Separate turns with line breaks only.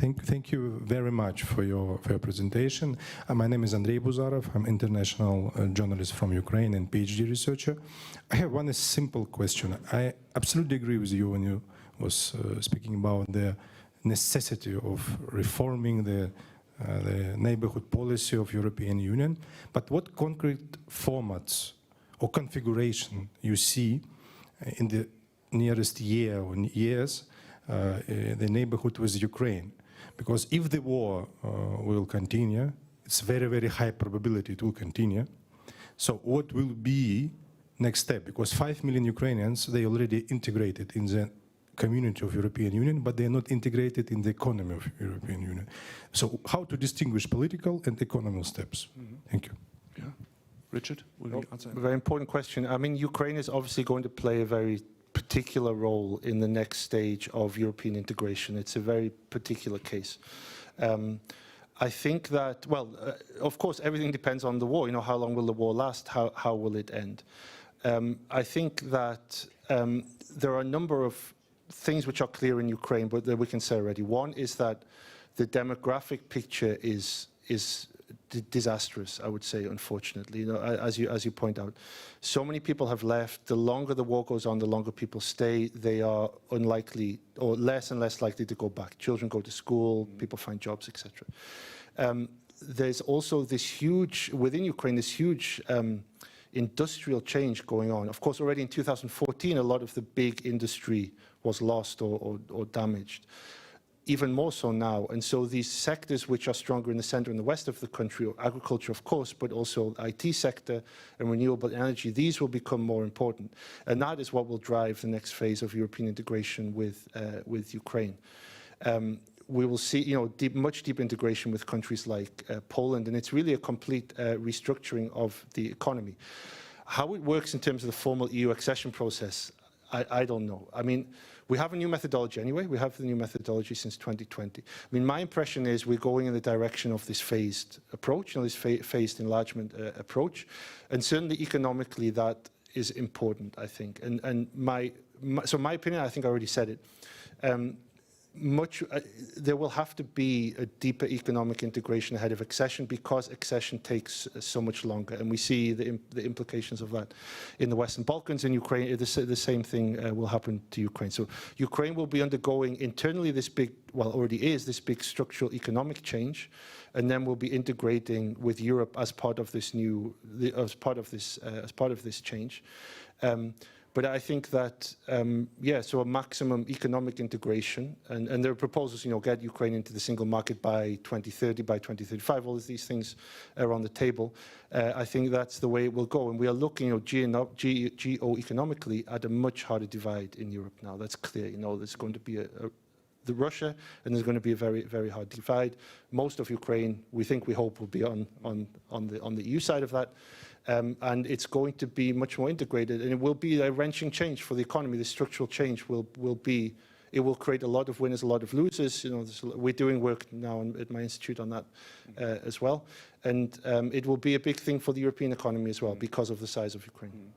Thank you very much for your presentation. My name is Andrei Buzarov. I'm international journalist from Ukraine and PhD researcher. I have one simple question. I absolutely agree with you when you was speaking about the necessity of reforming the neighborhood policy of European Union. But what concrete formats or configuration you see in the nearest year or years the neighborhood with Ukraine? Because if the war will continue, it's very, very high probability it will continue. So what will be next step? Because 5 million Ukrainians, they already integrated in the community of European Union, but they're not integrated in the economy of European Union. So how to distinguish political and economic steps? Thank you.
Yeah. Richard, will you answer?
Very important question. I mean, Ukraine is obviously going to play a very particular role in the next stage of European integration. It's a very particular case. I think that, well, of course, everything depends on the war. You know, how long will the war last? How will it end? I think that there are a number of things which are clear in Ukraine, but that we can say already. One is that the demographic picture is disastrous, I would say, unfortunately. You know, as you point out, so many people have left. The longer the war goes on, the longer people stay. They are unlikely, or less and less likely, to go back. Children go to school, people find jobs, etc. There's also this huge, within Ukraine, this huge industrial change going on. Of course, already in 2014, a lot of the big industry was lost or damaged. Even more so now. And so these sectors which are stronger in the center and the west of the country, or agriculture, of course, but also IT sector and renewable energy, these will become more important. And that is what will drive the next phase of European integration with Ukraine. We will see, you know, much deeper integration with countries like Poland, and it's really a complete restructuring of the economy. How it works in terms of the formal EU accession process, I don't know. I mean, we have a new methodology anyway. We have the new methodology since 2020. I mean, my impression is we're going in the direction of this phased approach, you know, this phased enlargement approach. And certainly economically, that is important, I think. And so my opinion, I think I already said it, there will have to be a deeper economic integration ahead of accession, because accession takes so much longer, and we see the implications of that in the Western Balkans. In Ukraine, the same thing will happen to Ukraine. So Ukraine will be undergoing internally this big, well, already is this big structural economic change, and then we'll be integrating with Europe as part of this as part of this change. But I think that, yeah, so a maximum economic integration, and there are proposals, you know, get Ukraine into the single market by 2030, by 2035, all of these things are on the table. I think that's the way it will go. And we are looking, you know, geo-economically at a much harder divide in Europe now. That's clear. You know, there's going to be the Russia, and there's going to be a very, very hard divide. Most of Ukraine, we hope, will be on the EU side of that. And it's going to be much more integrated, and it will be a wrenching change for the economy. The structural change will create a lot of winners, a lot of losers. You know, we're doing work now at my institute on that as well, and it will be a big thing for the European economy as well, because of the size of Ukraine.